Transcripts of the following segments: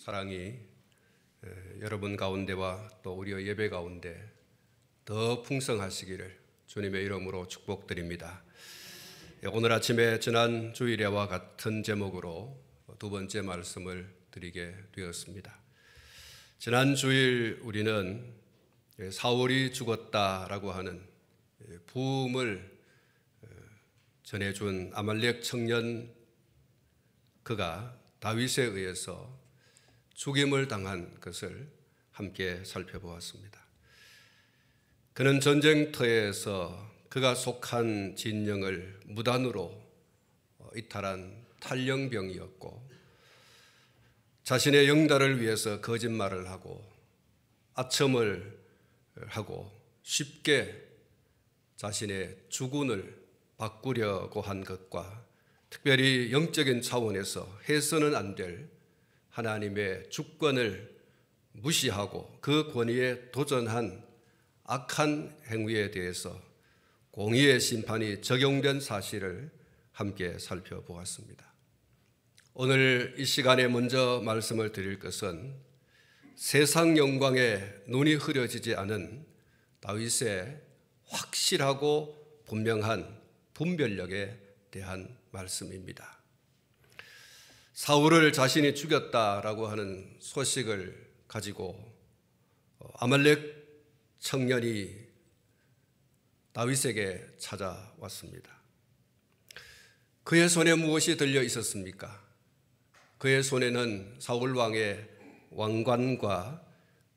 사랑이 여러분 가운데와 또 우리의 예배 가운데 더 풍성하시기를 주님의 이름으로 축복드립니다. 오늘 아침에 지난 주일에와 같은 제목으로 두 번째 말씀을 드리게 되었습니다. 지난 주일 우리는 사울이 죽었다라고 하는 부음을 전해준 아말렉 청년, 그가 다윗에 의해서 죽임을 당한 것을 함께 살펴보았습니다. 그는 전쟁터에서 그가 속한 진영을 무단으로 이탈한 탈영병이었고, 자신의 영달을 위해서 거짓말을 하고 아첨을 하고 쉽게 자신의 주군을 바꾸려고 한 것과, 특별히 영적인 차원에서 해서는 안 될 하나님의 주권을 무시하고 그 권위에 도전한 악한 행위에 대해서 공의의 심판이 적용된 사실을 함께 살펴보았습니다. 오늘 이 시간에 먼저 말씀을 드릴 것은 세상 영광에 눈이 흐려지지 않은 다윗의 확실하고 분명한 분별력에 대한 말씀입니다. 사울을 자신이 죽였다라고 하는 소식을 가지고 아말렉 청년이 다윗에게 찾아왔습니다. 그의 손에 무엇이 들려 있었습니까? 그의 손에는 사울 왕의 왕관과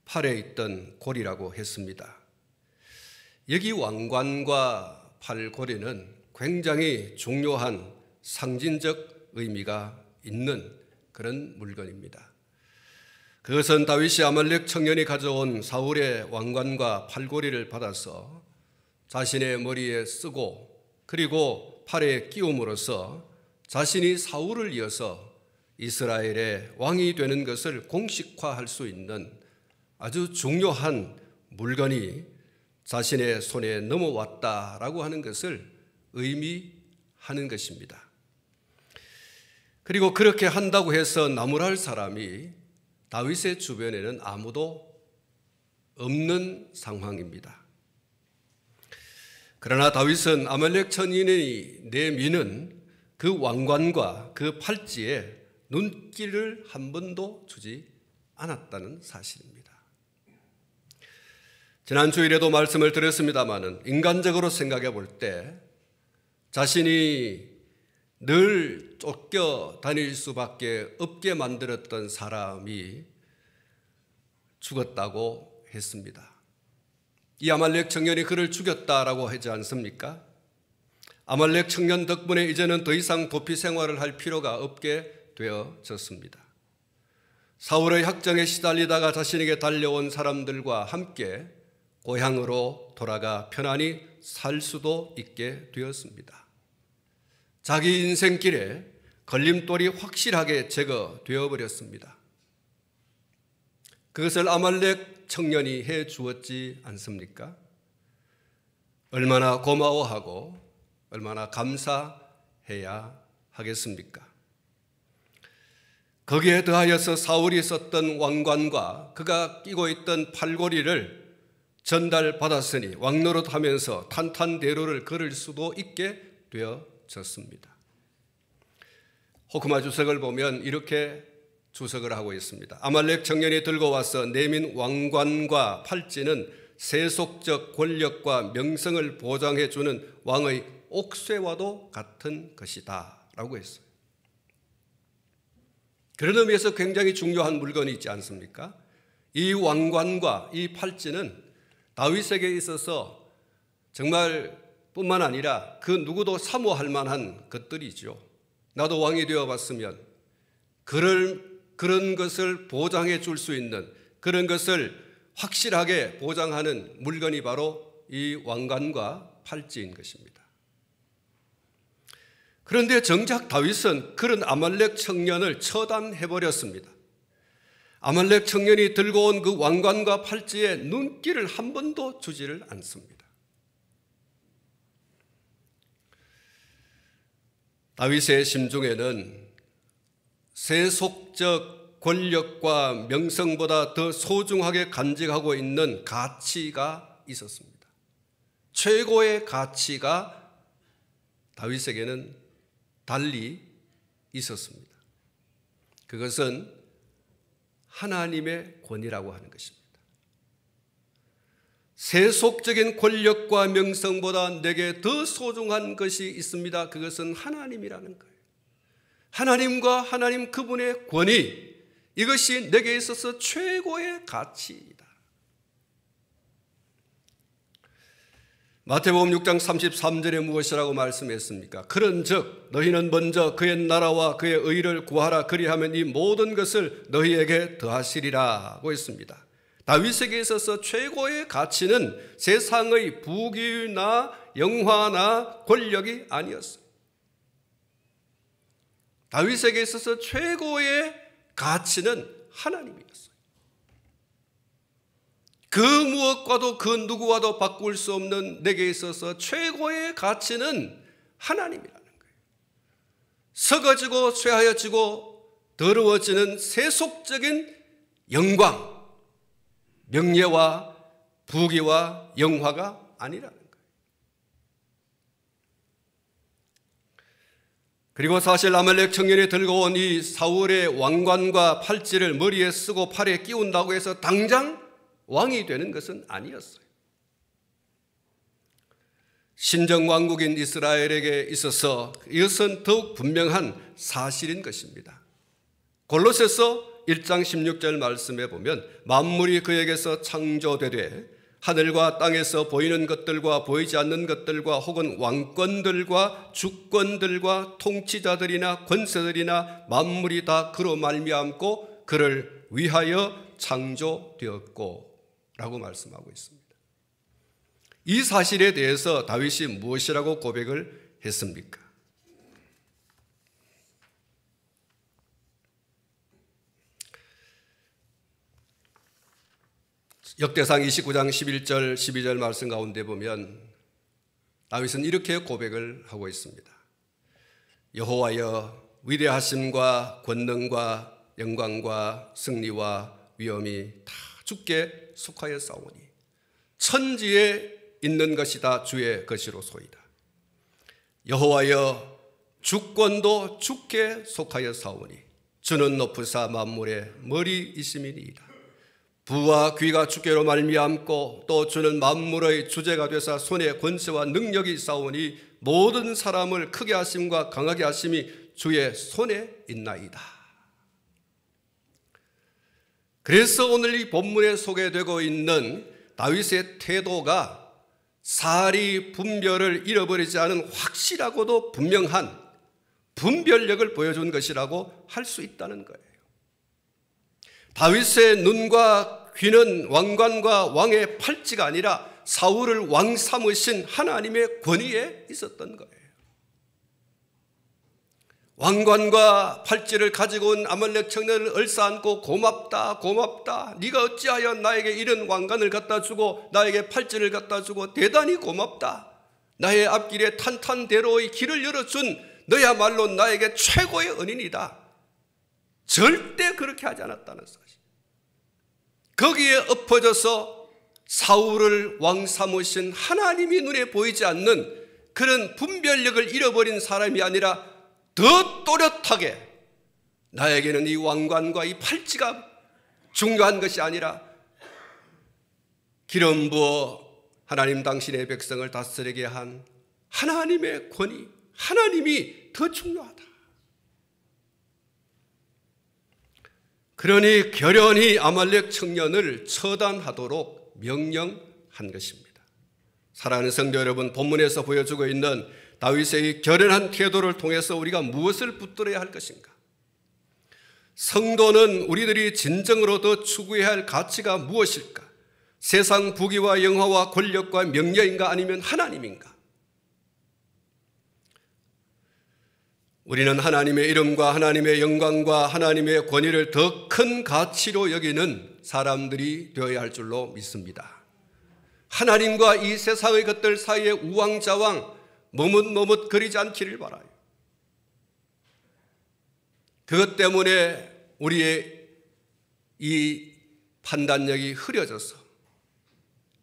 팔에 있던 고리라고 했습니다. 여기 왕관과 팔고리는 굉장히 중요한 상징적 의미가 있는 그런 물건입니다. 그것은 다윗이 아말렉 청년이 가져온 사울의 왕관과 팔고리를 받아서 자신의 머리에 쓰고 그리고 팔에 끼움으로써 자신이 사울을 이어서 이스라엘의 왕이 되는 것을 공식화할 수 있는 아주 중요한 물건이 자신의 손에 넘어왔다라고 하는 것을 의미하는 것입니다. 그리고 그렇게 한다고 해서 나무랄 사람이 다윗의 주변에는 아무도 없는 상황입니다. 그러나 다윗은 아말렉 청년이 내미는 그 왕관과 그 팔찌에 눈길을 한 번도 주지 않았다는 사실입니다. 지난 주일에도 말씀을 드렸습니다마는 인간적으로 생각해 볼 때 자신이 늘 쫓겨 다닐 수밖에 없게 만들었던 사람이 죽었다고 했습니다. 이 아말렉 청년이 그를 죽였다라고 하지 않습니까? 아말렉 청년 덕분에 이제는 더 이상 도피 생활을 할 필요가 없게 되어졌습니다. 사울의 학정에 시달리다가 자신에게 달려온 사람들과 함께 고향으로 돌아가 편안히 살 수도 있게 되었습니다. 자기 인생길에 걸림돌이 확실하게 제거되어 버렸습니다. 그것을 아말렉 청년이 해 주었지 않습니까? 얼마나 고마워하고 얼마나 감사해야 하겠습니까? 거기에 더하여서 사울이 썼던 왕관과 그가 끼고 있던 팔고리를 전달받았으니 왕노릇하면서 탄탄대로를 걸을 수도 있게 되어졌습니다. 호크마 주석을 보면 이렇게 주석을 하고 있습니다. 아말렉 청년이 들고 와서 내민 왕관과 팔찌는 세속적 권력과 명성을 보장해 주는 왕의 옥쇠와도 같은 것이다 라고 했어요. 그런 의미에서 굉장히 중요한 물건이 있지 않습니까? 이 왕관과 이 팔찌는 다윗에게 있어서 정말 뿐만 아니라 그 누구도 사모할 만한 것들이죠. 나도 왕이 되어봤으면 그런 것을 보장해 줄 수 있는, 그런 것을 확실하게 보장하는 물건이 바로 이 왕관과 팔찌인 것입니다. 그런데 정작 다윗은 그런 아말렉 청년을 처단해버렸습니다. 아말렉 청년이 들고 온 그 왕관과 팔찌에 눈길을 한 번도 주지를 않습니다. 다윗의 심중에는 세속적 권력과 명성보다 더 소중하게 간직하고 있는 가치가 있었습니다. 최고의 가치가 다윗에게는 달리 있었습니다. 그것은 하나님의 권위라고 하는 것입니다. 세속적인 권력과 명성보다 내게 더 소중한 것이 있습니다. 그것은 하나님이라는 거예요. 하나님과 하나님 그분의 권위, 이것이 내게 있어서 최고의 가치이다. 마태복음 6장 33절에 무엇이라고 말씀했습니까? 그런즉 너희는 먼저 그의 나라와 그의 의를 구하라. 그리하면 이 모든 것을 너희에게 더하시리라고 했습니다. 다윗에게 있어서 최고의 가치는 세상의 부귀나 영화나 권력이 아니었어요. 다윗에게 있어서 최고의 가치는 하나님이었어요. 그 무엇과도 그 누구와도 바꿀 수 없는 내게 있어서 최고의 가치는 하나님이라는 거예요. 썩어지고 쇠하여지고 더러워지는 세속적인 영광, 명예와 부귀와 영화가 아니라는 거예요. 그리고 사실 아말렉 청년이 들고 온 이 사울의 왕관과 팔찌를 머리에 쓰고 팔에 끼운다고 해서 당장 왕이 되는 것은 아니었어요. 신정왕국인 이스라엘에게 있어서 이것은 더욱 분명한 사실인 것입니다. 골로새서 1장 16절 말씀에 보면 만물이 그에게서 창조되되 하늘과 땅에서 보이는 것들과 보이지 않는 것들과 혹은 왕권들과 주권들과 통치자들이나 권세들이나 만물이 다 그로 말미암고 그를 위하여 창조되었고 라고 말씀하고 있습니다. 이 사실에 대해서 다윗이 무엇이라고 고백을 했습니까? 역대상 29장 11절 12절 말씀 가운데 보면 다윗은 이렇게 고백을 하고 있습니다. 여호와여, 위대하심과 권능과 영광과 승리와 위엄이 다 주께 속하였사오니 천지에 있는 것이 다 주의 것이로소이다. 여호와여, 주권도 주께 속하였사오니 주는 높으사 만물의 머리이심이니이다. 부와 귀가 주께로 말미암고 또 주는 만물의 주제가 되사 손에 권세와 능력이 있사오니 모든 사람을 크게 하심과 강하게 하심이 주의 손에 있나이다. 그래서 오늘 이 본문에 소개되고 있는 다윗의 태도가 사리 분별을 잃어버리지 않은 확실하고도 분명한 분별력을 보여준 것이라고 할 수 있다는 거예요. 다윗의 눈과 귀는 왕관과 왕의 팔찌가 아니라 사울을 왕 삼으신 하나님의 권위에 있었던 거예요. 왕관과 팔찌를 가지고 온 아말렉 청년을 얼싸안고 고맙다 고맙다, 네가 어찌하여 나에게 이런 왕관을 갖다 주고 나에게 팔찌를 갖다 주고 대단히 고맙다, 나의 앞길에 탄탄대로의 길을 열어준 너야말로 나에게 최고의 은인이다. 절대 그렇게 하지 않았다는 사실. 거기에 엎어져서 사울을 왕 삼으신 하나님이 눈에 보이지 않는 그런 분별력을 잃어버린 사람이 아니라 더 또렷하게 나에게는 이 왕관과 이 팔찌가 중요한 것이 아니라 기름 부어 하나님 당신의 백성을 다스리게 한 하나님의 권위, 하나님이 더 중요하다. 그러니 결연히 아말렉 청년을 처단하도록 명령한 것입니다. 사랑하는 성도 여러분, 본문에서 보여주고 있는 다윗의 결연한 태도를 통해서 우리가 무엇을 붙들어야 할 것인가? 성도는 우리들이 진정으로 더 추구해야 할 가치가 무엇일까? 세상 부귀와 영화와 권력과 명예인가 아니면 하나님인가? 우리는 하나님의 이름과 하나님의 영광과 하나님의 권위를 더 큰 가치로 여기는 사람들이 되어야 할 줄로 믿습니다. 하나님과 이 세상의 것들 사이에 우왕좌왕 머뭇머뭇거리지 않기를 바라요. 그것 때문에 우리의 이 판단력이 흐려져서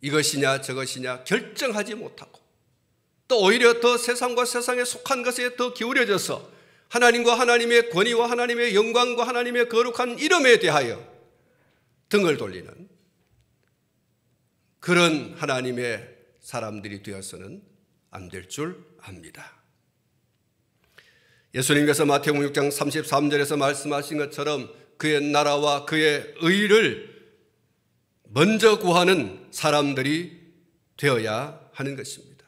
이것이냐 저것이냐 결정하지 못하고 또 오히려 더 세상과 세상에 속한 것에 더 기울여져서 하나님과 하나님의 권위와 하나님의 영광과 하나님의 거룩한 이름에 대하여 등을 돌리는 그런 하나님의 사람들이 되어서는 안 될 줄 압니다. 예수님께서 마태복음 6장 33절에서 말씀하신 것처럼 그의 나라와 그의 의를 먼저 구하는 사람들이 되어야 하는 것입니다.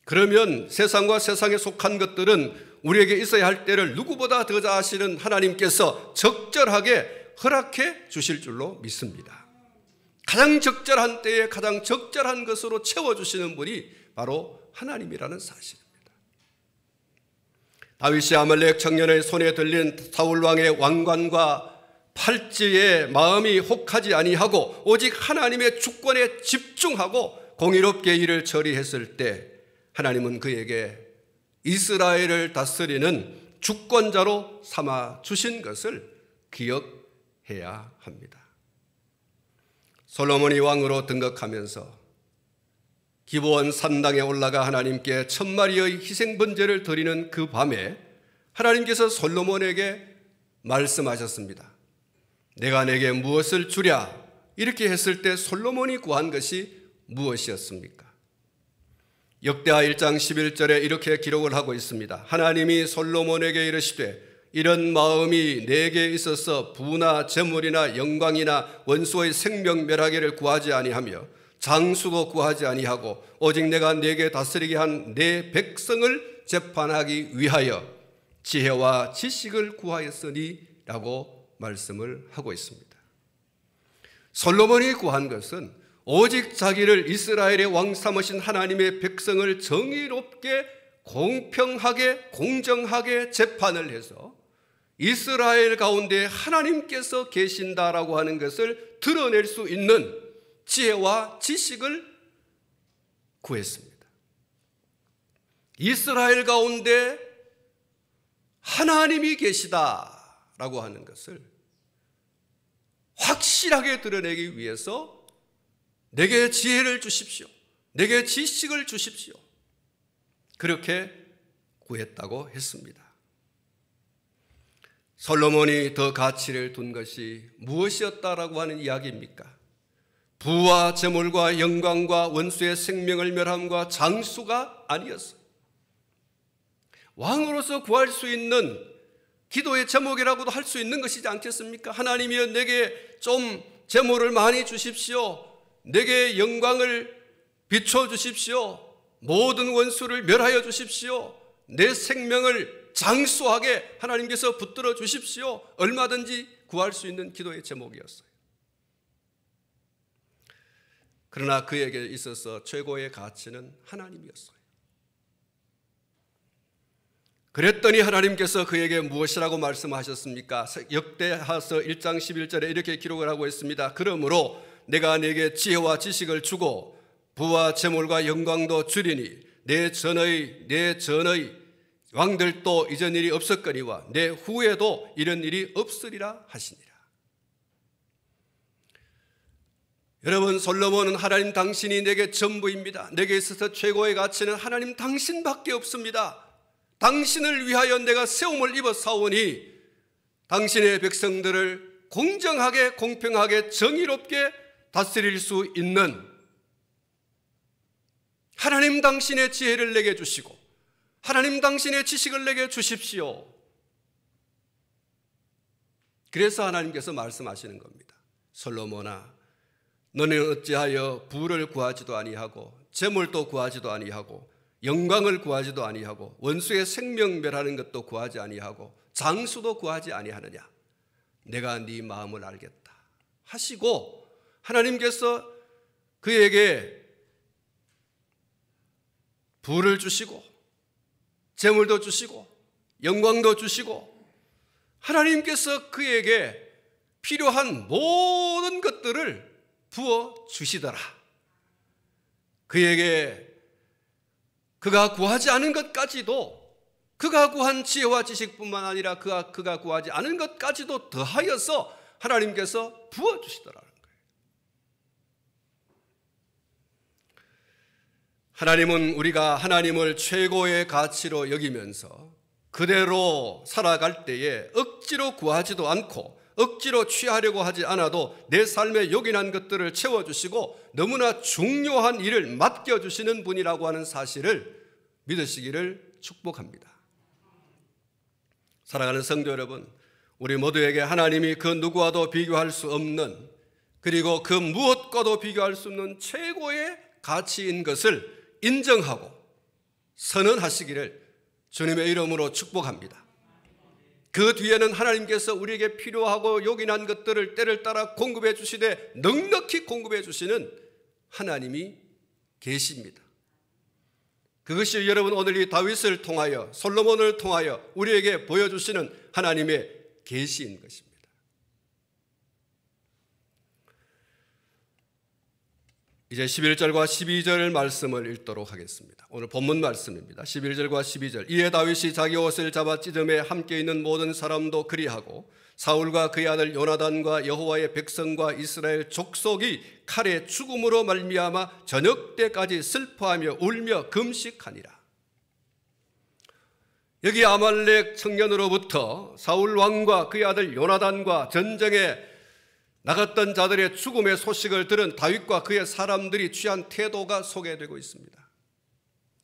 그러면 세상과 세상에 속한 것들은 우리에게 있어야 할 때를 누구보다 더 잘 아시는 하나님께서 적절하게 허락해 주실 줄로 믿습니다. 가장 적절한 때에 가장 적절한 것으로 채워주시는 분이 바로 하나님이라는 사실입니다. 다윗이 아말렉 청년의 손에 들린 사울 왕의 왕관과 팔찌에 마음이 혹하지 아니하고 오직 하나님의 주권에 집중하고 공의롭게 일을 처리했을 때 하나님은 그에게 이스라엘을 다스리는 주권자로 삼아 주신 것을 기억해야 합니다. 솔로몬이 왕으로 등극하면서 기브온 산당에 올라가 하나님께 1000마리의 희생번제를 드리는 그 밤에 하나님께서 솔로몬에게 말씀하셨습니다. 내가 내게 무엇을 주랴? 이렇게 했을 때 솔로몬이 구한 것이 무엇이었습니까? 역대하 1장 11절에 이렇게 기록을 하고 있습니다. 하나님이 솔로몬에게 이르시되 이런 마음이 내게 있어서 부나 재물이나 영광이나 원수의 생명 멸하기를 구하지 아니하며 장수도 구하지 아니하고 오직 내가 네게 다스리게 한 내 백성을 재판하기 위하여 지혜와 지식을 구하였으니 라고 말씀을 하고 있습니다. 솔로몬이 구한 것은 오직 자기를 이스라엘의 왕 삼으신 하나님의 백성을 정의롭게 공평하게 공정하게 재판을 해서 이스라엘 가운데 하나님께서 계신다라고 하는 것을 드러낼 수 있는 지혜와 지식을 구했습니다. 이스라엘 가운데 하나님이 계시다라고 하는 것을 확실하게 드러내기 위해서 내게 지혜를 주십시오. 내게 지식을 주십시오. 그렇게 구했다고 했습니다. 솔로몬이 더 가치를 둔 것이 무엇이었다라고 하는 이야기입니까? 부와 재물과 영광과 원수의 생명을 멸함과 장수가 아니었어요. 왕으로서 구할 수 있는 기도의 제목이라고도 할 수 있는 것이지 않겠습니까? 하나님이여 내게 좀 재물을 많이 주십시오. 내게 영광을 비춰주십시오. 모든 원수를 멸하여 주십시오. 내 생명을 장수하게 하나님께서 붙들어 주십시오. 얼마든지 구할 수 있는 기도의 제목이었어요. 그러나 그에게 있어서 최고의 가치는 하나님이었어요. 그랬더니 하나님께서 그에게 무엇이라고 말씀하셨습니까? 역대하서 1장 11절에 이렇게 기록을 하고 있습니다. 그러므로 내가 네게 지혜와 지식을 주고 부와 재물과 영광도 주리니 내 전의 왕들도 이전 일이 없었거니와 내 후에도 이런 일이 없으리라 하시니라. 여러분, 솔로몬은 하나님 당신이 내게 전부입니다. 내게 있어서 최고의 가치는 하나님 당신밖에 없습니다. 당신을 위하여 내가 세움을 입어 싸우니 당신의 백성들을 공정하게 공평하게 정의롭게 다스릴 수 있는 하나님 당신의 지혜를 내게 주시고 하나님 당신의 지식을 내게 주십시오. 그래서 하나님께서 말씀하시는 겁니다. 솔로몬아, 너는 어찌하여 부를 구하지도 아니하고 재물도 구하지도 아니하고 영광을 구하지도 아니하고 원수의 생명 멸하는 것도 구하지 아니하고 장수도 구하지 아니하느냐? 내가 네 마음을 알겠다 하시고 하나님께서 그에게 부를 주시고 재물도 주시고 영광도 주시고 하나님께서 그에게 필요한 모든 것들을 부어 주시더라. 그에게 그가 구하지 않은 것까지도, 그가 구한 지혜와 지식뿐만 아니라 그가 구하지 않은 것까지도 더하여서 하나님께서 부어주시더라는 거예요. 하나님은 우리가 하나님을 최고의 가치로 여기면서 그대로 살아갈 때에 억지로 구하지도 않고 억지로 취하려고 하지 않아도 내 삶에 요긴한 것들을 채워주시고 너무나 중요한 일을 맡겨주시는 분이라고 하는 사실을 믿으시기를 축복합니다. 사랑하는 성도 여러분, 우리 모두에게 하나님이 그 누구와도 비교할 수 없는, 그리고 그 무엇과도 비교할 수 없는 최고의 가치인 것을 인정하고 선언하시기를 주님의 이름으로 축복합니다. 그 뒤에는 하나님께서 우리에게 필요하고 요긴한 것들을 때를 따라 공급해 주시되 넉넉히 공급해 주시는 하나님이 계십니다. 그것이 여러분 오늘 이 다윗을 통하여, 솔로몬을 통하여 우리에게 보여주시는 하나님의 계시인 것입니다. 이제 11절과 12절 말씀을 읽도록 하겠습니다. 오늘 본문 말씀입니다. 11절과 12절. 이에 다윗이 자기 옷을 잡아 찢음에 함께 있는 모든 사람도 그리하고 사울과 그의 아들 요나단과 여호와의 백성과 이스라엘 족속이 칼의 죽음으로 말미암아 저녁 때까지 슬퍼하며 울며 금식하니라. 여기 아말렉 청년으로부터 사울 왕과 그의 아들 요나단과 전쟁에 나갔던 자들의 죽음의 소식을 들은 다윗과 그의 사람들이 취한 태도가 소개되고 있습니다.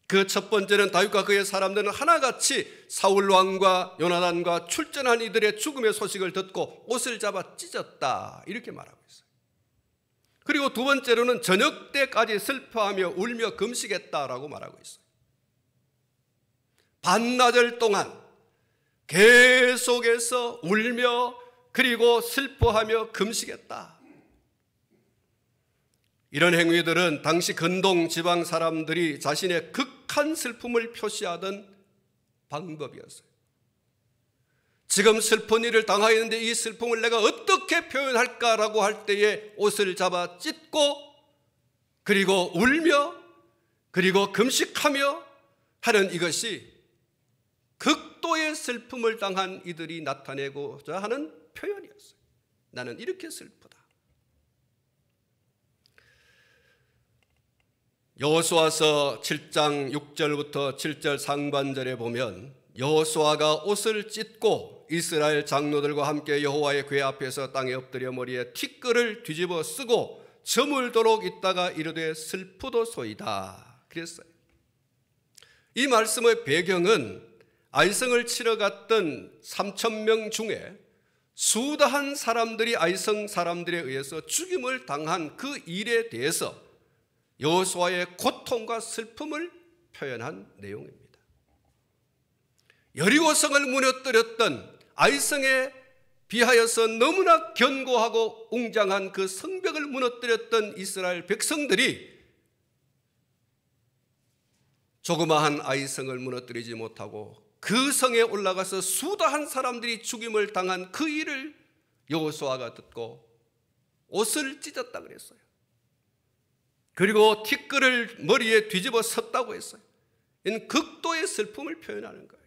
그 첫 번째는 다윗과 그의 사람들은 하나같이 사울 왕과 요나단과 출전한 이들의 죽음의 소식을 듣고 옷을 잡아 찢었다, 이렇게 말하고 있어요. 그리고 두 번째로는 저녁 때까지 슬퍼하며 울며 금식했다라고 말하고 있어요. 반나절 동안 계속해서 울며 그리고 슬퍼하며 금식했다. 이런 행위들은 당시 근동 지방 사람들이 자신의 극한 슬픔을 표시하던 방법이었어요. 지금 슬픈 일을 당하였는데 이 슬픔을 내가 어떻게 표현할까라고 할 때에 옷을 잡아 찢고 그리고 울며 그리고 금식하며 하는 이것이 극도의 슬픔을 당한 이들이 나타내고자 하는 표현이었어요. 나는 이렇게 슬프다. 여호수아서 7장 6절부터 7절 상반절에 보면 여호수아가 옷을 찢고 이스라엘 장로들과 함께 여호와의 궤 앞에서 땅에 엎드려 머리에 티끌을 뒤집어 쓰고 저물도록 있다가 이르되 슬프도소이다 그랬어요. 이 말씀의 배경은 아이성을 치러 갔던 3,000명 중에 수다한 사람들이 아이성 사람들에 의해서 죽임을 당한 그 일에 대해서 여호수아의 고통과 슬픔을 표현한 내용입니다. 여리고성을 무너뜨렸던 아이성에 비하여서 너무나 견고하고 웅장한 그 성벽을 무너뜨렸던 이스라엘 백성들이 조그마한 아이성을 무너뜨리지 못하고 그 성에 올라가서 수다한 사람들이 죽임을 당한 그 일을 여호수아가 듣고 옷을 찢었다 그랬어요. 그리고 티끌을 머리에 뒤집어 섰다고 했어요. 이는 극도의 슬픔을 표현하는 거예요.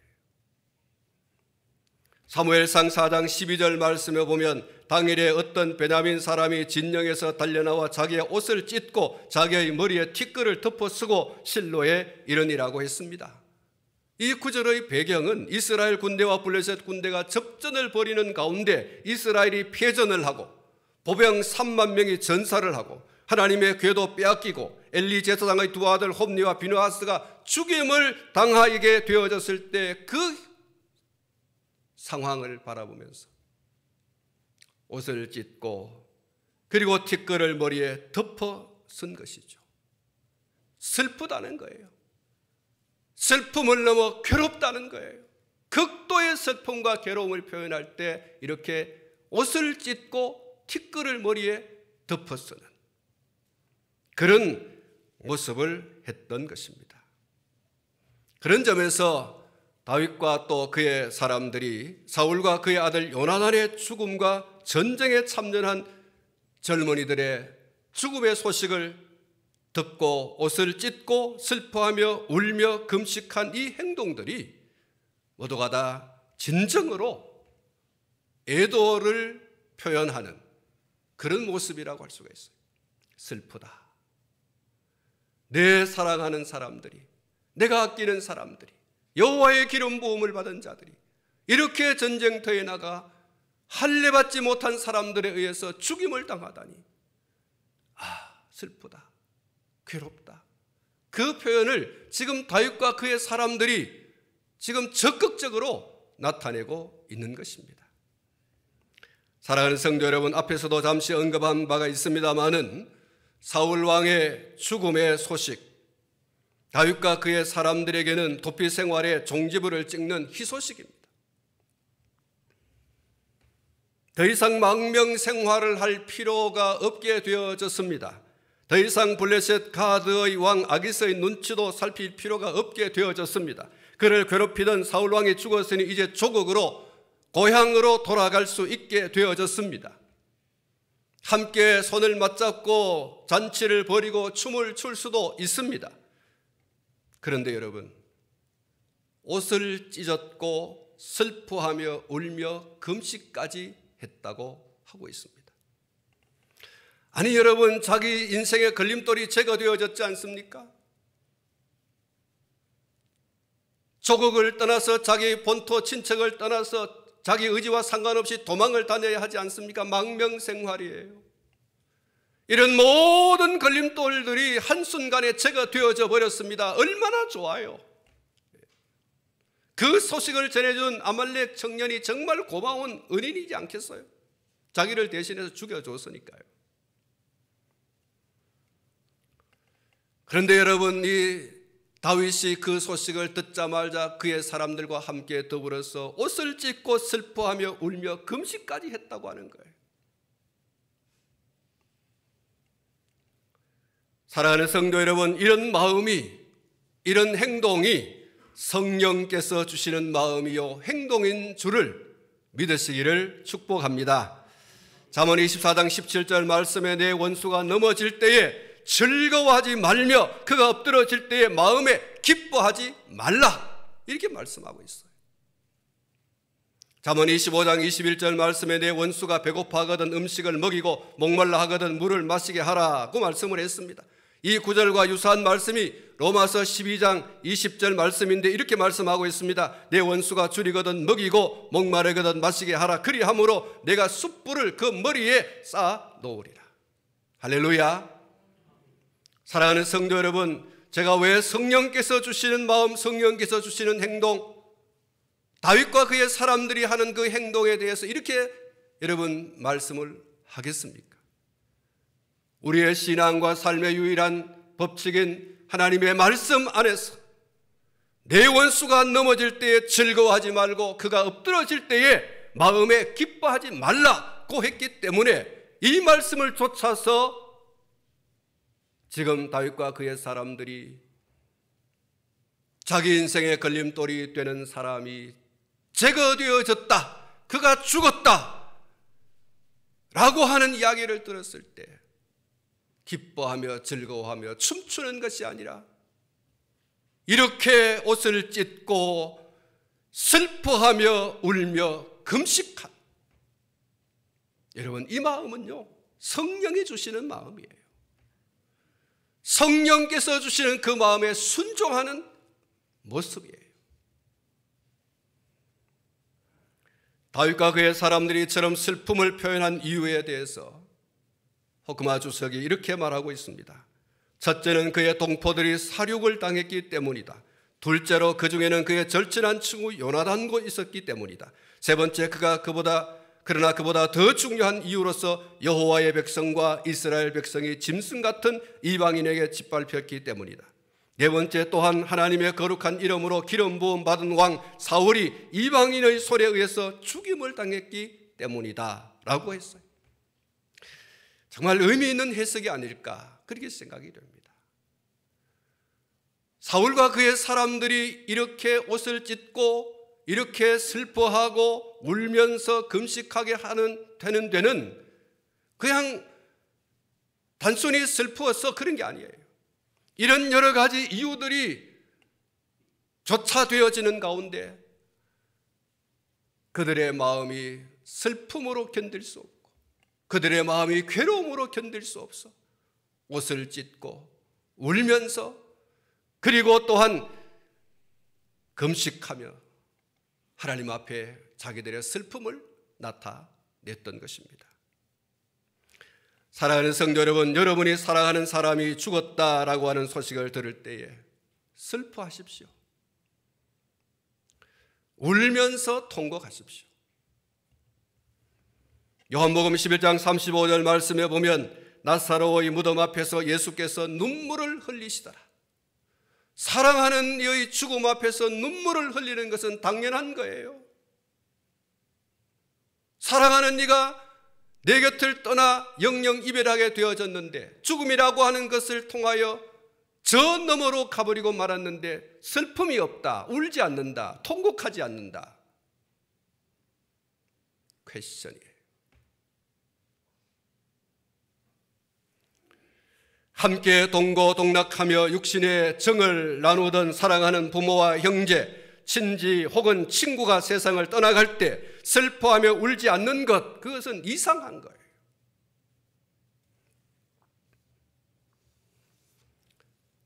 사무엘상 4장 12절 말씀에 보면 당일에 어떤 베냐민 사람이 진영에서 달려나와 자기의 옷을 찢고 자기의 머리에 티끌을 덮어 쓰고 실로에 이르니라고 했습니다. 이 구절의 배경은 이스라엘 군대와 블레셋 군대가 접전을 벌이는 가운데 이스라엘이 패전을 하고 보병 3만 명이 전사를 하고 하나님의 궤도 빼앗기고 엘리 제사장의 두 아들 홈니와 비느하스가 죽임을 당하게 되어졌을 때 그 상황을 바라보면서 옷을 찢고 그리고 티끌을 머리에 덮어 쓴 것이죠. 슬프다는 거예요. 슬픔을 넘어 괴롭다는 거예요. 극도의 슬픔과 괴로움을 표현할 때 이렇게 옷을 찢고 티끌을 머리에 덮어 쓰는 그런 모습을 했던 것입니다. 그런 점에서 다윗과 또 그의 사람들이 사울과 그의 아들 요나단의 죽음과 전쟁에 참전한 젊은이들의 죽음의 소식을 듣고 옷을 찢고 슬퍼하며 울며 금식한 이 행동들이 모두가 다 진정으로 애도를 표현하는 그런 모습이라고 할 수가 있어요. 슬프다. 내 사랑하는 사람들이, 내가 아끼는 사람들이, 여호와의 기름 부음을 받은 자들이 이렇게 전쟁터에 나가 할례받지 못한 사람들에 의해서 죽임을 당하다니, 슬프다, 괴롭다. 그 표현을 지금 다윗과 그의 사람들이 지금 적극적으로 나타내고 있는 것입니다. 사랑하는 성도 여러분, 앞에서도 잠시 언급한 바가 있습니다마는 사울 왕의 죽음의 소식, 다윗과 그의 사람들에게는 도피 생활의 종지부를 찍는 희소식입니다. 더 이상 망명 생활을 할 필요가 없게 되어졌습니다. 더 이상 블레셋 가드의 왕 아기스의 눈치도 살필 필요가 없게 되어졌습니다. 그를 괴롭히던 사울 왕이 죽었으니 이제 조국으로, 고향으로 돌아갈 수 있게 되어졌습니다. 함께 손을 맞잡고 잔치를 벌이고 춤을 출 수도 있습니다. 그런데 여러분, 옷을 찢었고 슬퍼하며 울며 금식까지 했다고 하고 있습니다. 아니 여러분, 자기 인생의 걸림돌이 제거되어졌지 않습니까? 조국을 떠나서 자기 본토 친척을 떠나서 자기 의지와 상관없이 도망을 다녀야 하지 않습니까? 망명생활이에요. 이런 모든 걸림돌들이 한순간에 제거되어져 버렸습니다. 얼마나 좋아요. 그 소식을 전해준 아말렉 청년이 정말 고마운 은인이지 않겠어요? 자기를 대신해서 죽여줬으니까요. 그런데 여러분, 이 다윗이 그 소식을 듣자마자 그의 사람들과 함께 더불어서 옷을 찢고 슬퍼하며 울며 금식까지 했다고 하는 거예요. 사랑하는 성도 여러분, 이런 마음이, 이런 행동이 성령께서 주시는 마음이요 행동인 줄을 믿으시기를 축복합니다. 잠언 24장 17절 말씀에 내 원수가 넘어질 때에 즐거워하지 말며 그가 엎드러질 때에 마음에 기뻐하지 말라, 이렇게 말씀하고 있어요. 잠언 25장 21절 말씀에 내 원수가 배고파하거든 음식을 먹이고 목말라 하거든 물을 마시게 하라고 말씀을 했습니다. 이 구절과 유사한 말씀이 로마서 12장 20절 말씀인데 이렇게 말씀하고 있습니다. 내 원수가 줄이거든 먹이고 목마르거든 마시게 하라. 그리함으로 내가 숯불을 그 머리에 쌓아 놓으리라. 할렐루야. 사랑하는 성도 여러분, 제가 왜 성령께서 주시는 마음, 성령께서 주시는 행동, 다윗과 그의 사람들이 하는 그 행동에 대해서 이렇게 여러분 말씀을 하겠습니까? 우리의 신앙과 삶의 유일한 법칙인 하나님의 말씀 안에서 내 원수가 넘어질 때에 즐거워하지 말고 그가 엎드러질 때에 마음에 기뻐하지 말라고 했기 때문에 이 말씀을 쫓아서 지금 다윗과 그의 사람들이 자기 인생의 걸림돌이 되는 사람이 제거되어졌다, 그가 죽었다 라고 하는 이야기를 들었을 때 기뻐하며 즐거워하며 춤추는 것이 아니라 이렇게 옷을 찢고 슬퍼하며 울며 금식한, 여러분 이 마음은요 성령이 주시는 마음이에요. 성령께서 주시는 그 마음에 순종하는 모습이에요. 다윗과 그의 사람들이 이처럼 슬픔을 표현한 이유에 대해서 호크마 주석이 이렇게 말하고 있습니다. 첫째는 그의 동포들이 살육을 당했기 때문이다. 둘째로 그 중에는 그의 절친한 친구 요나단도 있었기 때문이다. 세 번째, 그러나 그보다 더 중요한 이유로서 여호와의 백성과 이스라엘 백성이 짐승 같은 이방인에게 짓밟혔기 때문이다. 네 번째, 또한 하나님의 거룩한 이름으로 기름 부음 받은 왕 사울이 이방인의 소리에 의해서 죽임을 당했기 때문이다 라고 했어요. 정말 의미 있는 해석이 아닐까 그렇게 생각이 됩니다. 사울과 그의 사람들이 이렇게 옷을 찢고 이렇게 슬퍼하고 울면서 금식하게 되는 데는 그냥 단순히 슬퍼서 그런 게 아니에요. 이런 여러 가지 이유들이 조차되어지는 가운데 그들의 마음이 슬픔으로 견딜 수 없고 그들의 마음이 괴로움으로 견딜 수 없어 옷을 찢고 울면서, 그리고 또한 금식하며 하나님 앞에 자기들의 슬픔을 나타냈던 것입니다. 사랑하는 성도 여러분, 여러분이 사랑하는 사람이 죽었다라고 하는 소식을 들을 때에 슬퍼하십시오. 울면서 통곡하십시오. 요한복음 11장 35절 말씀에 보면 나사로의 무덤 앞에서 예수께서 눈물을 흘리시더라. 사랑하는 이의 죽음 앞에서 눈물을 흘리는 것은 당연한 거예요. 사랑하는 네가 내 곁을 떠나 영영 이별하게 되어졌는데, 죽음이라고 하는 것을 통하여 저 너머로 가버리고 말았는데 슬픔이 없다, 울지 않는다, 통곡하지 않는다. 퀘스천이에요. 함께 동고동락하며 육신의 정을 나누던 사랑하는 부모와 형제, 친지 혹은 친구가 세상을 떠나갈 때 슬퍼하며 울지 않는 것, 그것은 이상한 거예요.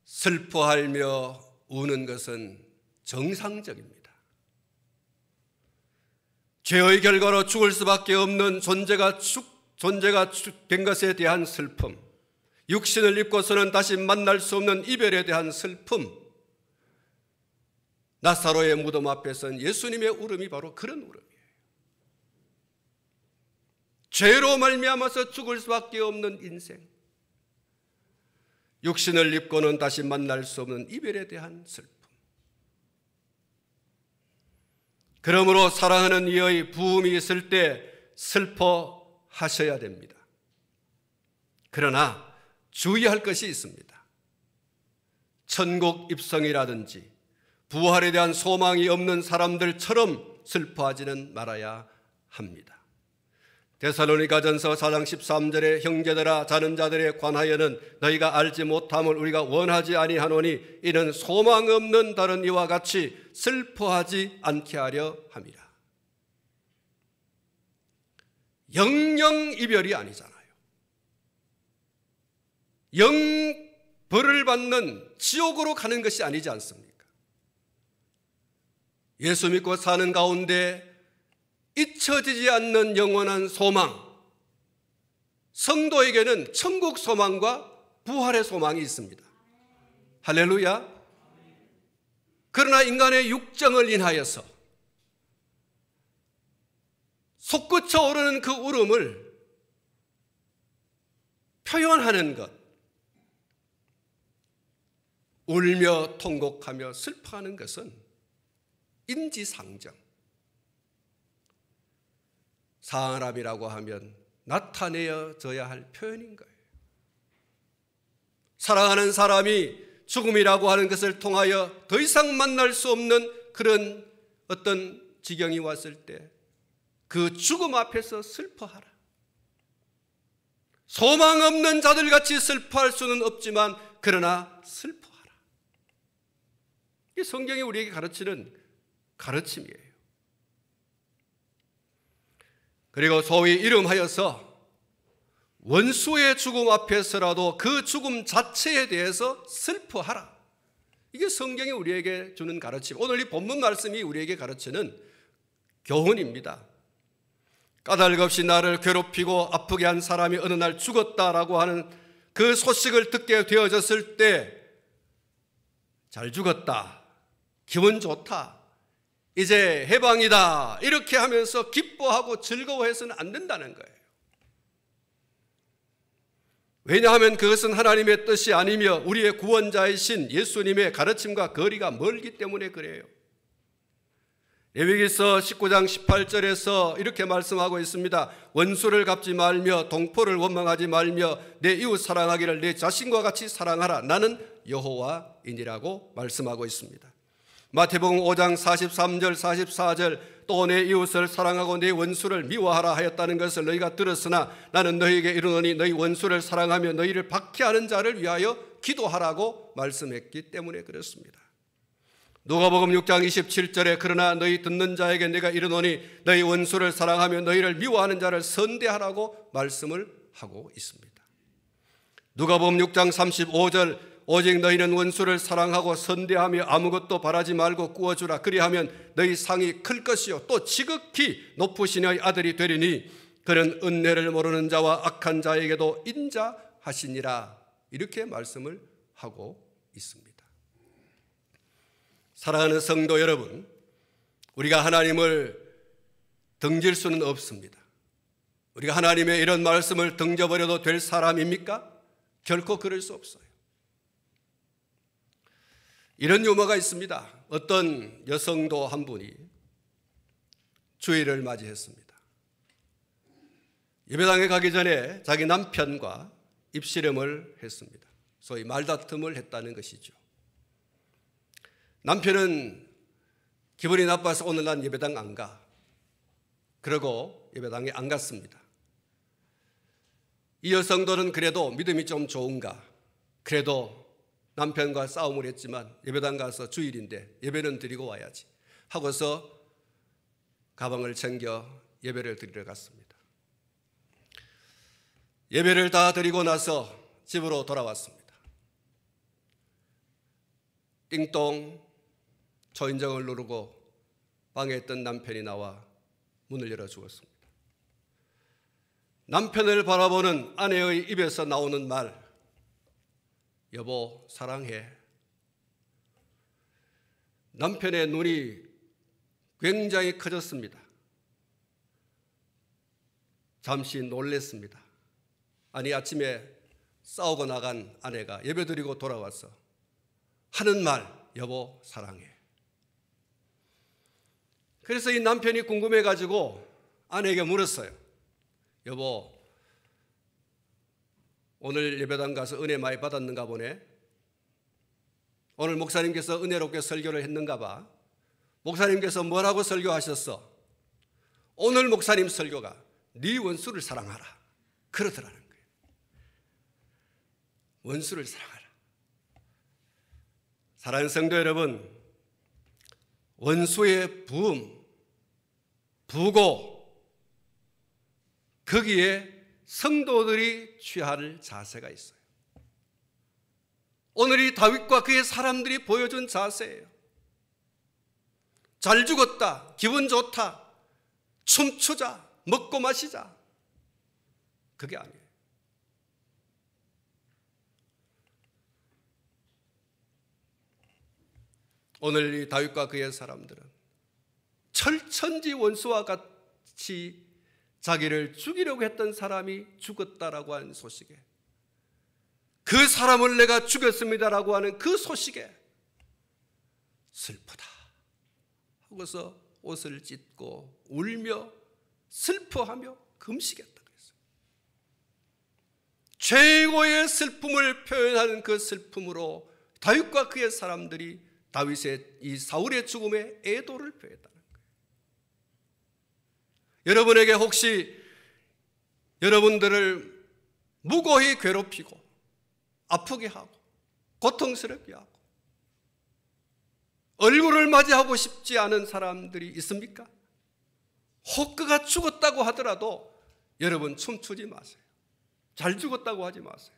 슬퍼하며 우는 것은 정상적입니다. 죄의 결과로 죽을 수밖에 없는 존재가 된 것에 대한 슬픔, 육신을 입고서는 다시 만날 수 없는 이별에 대한 슬픔, 나사로의 무덤 앞에서는 예수님의 울음이 바로 그런 울음이에요. 죄로 말미암아서 죽을 수밖에 없는 인생, 육신을 입고는 다시 만날 수 없는 이별에 대한 슬픔. 그러므로 사랑하는 이의 부음이 있을 때 슬퍼하셔야 됩니다. 그러나 주의할 것이 있습니다. 천국 입성이라든지 부활에 대한 소망이 없는 사람들처럼 슬퍼하지는 말아야 합니다. 데살로니가전서 4장 13절에 형제들아, 자는 자들에 관하여는 너희가 알지 못함을 우리가 원하지 아니하노니 이는 소망 없는 다른 이와 같이 슬퍼하지 않게 하려 함이라. 영영 이별이 아니잖아요. 영 벌을 받는 지옥으로 가는 것이 아니지 않습니까? 예수 믿고 사는 가운데 잊혀지지 않는 영원한 소망, 성도에게는 천국 소망과 부활의 소망이 있습니다. 할렐루야. 그러나 인간의 육정을 인하여서 솟구쳐 오르는 그 울음을 표현하는 것, 울며 통곡하며 슬퍼하는 것은 인지상정, 사람이라고 하면 나타내어져야 할 표현인 거예요. 사랑하는 사람이 죽음이라고 하는 것을 통하여 더 이상 만날 수 없는 그런 어떤 지경이 왔을 때 그 죽음 앞에서 슬퍼하라. 소망 없는 자들같이 슬퍼할 수는 없지만 그러나 슬퍼하라. 이게 성경이 우리에게 가르치는 가르침이에요. 그리고 소위 이름하여서 원수의 죽음 앞에서라도 그 죽음 자체에 대해서 슬퍼하라. 이게 성경이 우리에게 주는 가르침, 오늘 이 본문 말씀이 우리에게 가르치는 교훈입니다. 까닭없이 나를 괴롭히고 아프게 한 사람이 어느 날 죽었다라고 하는 그 소식을 듣게 되어졌을 때 잘 죽었다, 기분 좋다, 이제 해방이다, 이렇게 하면서 기뻐하고 즐거워해서는 안 된다는 거예요. 왜냐하면 그것은 하나님의 뜻이 아니며 우리의 구원자이신 예수님의 가르침과 거리가 멀기 때문에 그래요. 레위기서 19장 18절에서 이렇게 말씀하고 있습니다. 원수를 갚지 말며 동포를 원망하지 말며 내 이웃 사랑하기를 내 자신과 같이 사랑하라. 나는 여호와이니라고 말씀하고 있습니다. 마태복음 5장 43절 44절 또 내 이웃을 사랑하고 내 원수를 미워하라 하였다는 것을 너희가 들었으나 나는 너희에게 이르노니 너희 원수를 사랑하며 너희를 박해하는 자를 위하여 기도하라고 말씀했기 때문에 그렇습니다. 누가복음 6장 27절에 그러나 너희 듣는 자에게 내가 이르노니 너희 원수를 사랑하며 너희를 미워하는 자를 선대하라고 말씀을 하고 있습니다. 누가복음 6장 35절 오직 너희는 원수를 사랑하고 선대하며 아무것도 바라지 말고 꾸어주라. 그리하면 너희 상이 클 것이요 또 지극히 높으신 이의 아들이 되리니 그는 은혜를 모르는 자와 악한 자에게도 인자하시니라. 이렇게 말씀을 하고 있습니다. 사랑하는 성도 여러분, 우리가 하나님을 등질 수는 없습니다. 우리가 하나님의 이런 말씀을 등져버려도 될 사람입니까? 결코 그럴 수 없어요. 이런 유머가 있습니다. 어떤 여성도 한 분이 주일을 맞이했습니다. 예배당에 가기 전에 자기 남편과 입씨름을 했습니다. 소위 말다툼을 했다는 것이죠. 남편은 기분이 나빠서 오늘 난 예배당 안 가. 그러고 예배당에 안 갔습니다. 이 여성들은 그래도 믿음이 좀 좋은가. 그래도 남편과 싸움을 했지만 예배당 가서 주일인데 예배는 드리고 와야지 하고서 가방을 챙겨 예배를 드리러 갔습니다. 예배를 다 드리고 나서 집으로 돌아왔습니다. 띵동 초인종을 누르고 방에 있던 남편이 나와 문을 열어주었습니다. 남편을 바라보는 아내의 입에서 나오는 말, 여보 사랑해. 남편의 눈이 굉장히 커졌습니다. 잠시 놀랐습니다. 아니 아침에 싸우고 나간 아내가 예배드리고 돌아와서 하는 말, 여보 사랑해. 그래서 이 남편이 궁금해가지고 아내에게 물었어요. 여보, 오늘 예배당 가서 은혜 많이 받았는가 보네. 오늘 목사님께서 은혜롭게 설교를 했는가 봐. 목사님께서 뭐라고 설교하셨어? 오늘 목사님 설교가 네 원수를 사랑하라 그러더라는 거예요. 원수를 사랑하라. 사랑하는 성도 여러분, 원수의 부음, 부고 거기에 성도들이 취할 자세가 있어요. 오늘 이 다윗과 그의 사람들이 보여준 자세예요. 잘 죽었다, 기분 좋다, 춤추자, 먹고 마시자. 그게 아니에요. 오늘 이 다윗과 그의 사람들은 철천지 원수와 같이 자기를 죽이려고 했던 사람이 죽었다라고 하는 소식에, 그 사람을 내가 죽였습니다라고 하는 그 소식에 슬프다 하고서 옷을 찢고 울며 슬퍼하며 금식했다고 했어요. 최고의 슬픔을 표현하는 그 슬픔으로 다윗과 그의 사람들이 다윗의 이 사울의 죽음에 애도를 표했다는 거예요. 여러분에게 혹시 여러분들을 무고히 괴롭히고 아프게 하고 고통스럽게 하고 얼굴을 맞이하고 싶지 않은 사람들이 있습니까? 혹 그가 죽었다고 하더라도 여러분 춤추지 마세요. 잘 죽었다고 하지 마세요.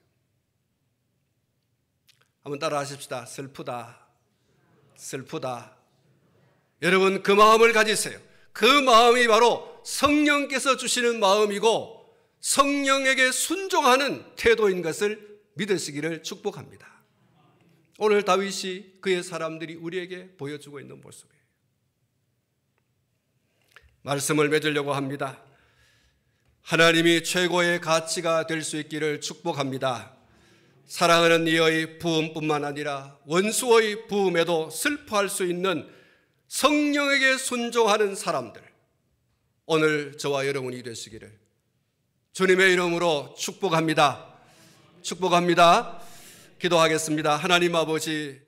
한번 따라 하십시다. 슬프다, 슬프다. 여러분 그 마음을 가지세요. 그 마음이 바로 성령께서 주시는 마음이고 성령에게 순종하는 태도인 것을 믿으시기를 축복합니다. 오늘 다윗이 그의 사람들이 우리에게 보여주고 있는 모습이에요. 말씀을 맺으려고 합니다. 하나님이 최고의 가치가 될 수 있기를 축복합니다. 사랑하는 이의 부음뿐만 아니라 원수의 부음에도 슬퍼할 수 있는 성령에게 순종하는 사람들, 오늘 저와 여러분이 되시기를 주님의 이름으로 축복합니다. 축복합니다. 기도하겠습니다. 하나님 아버지,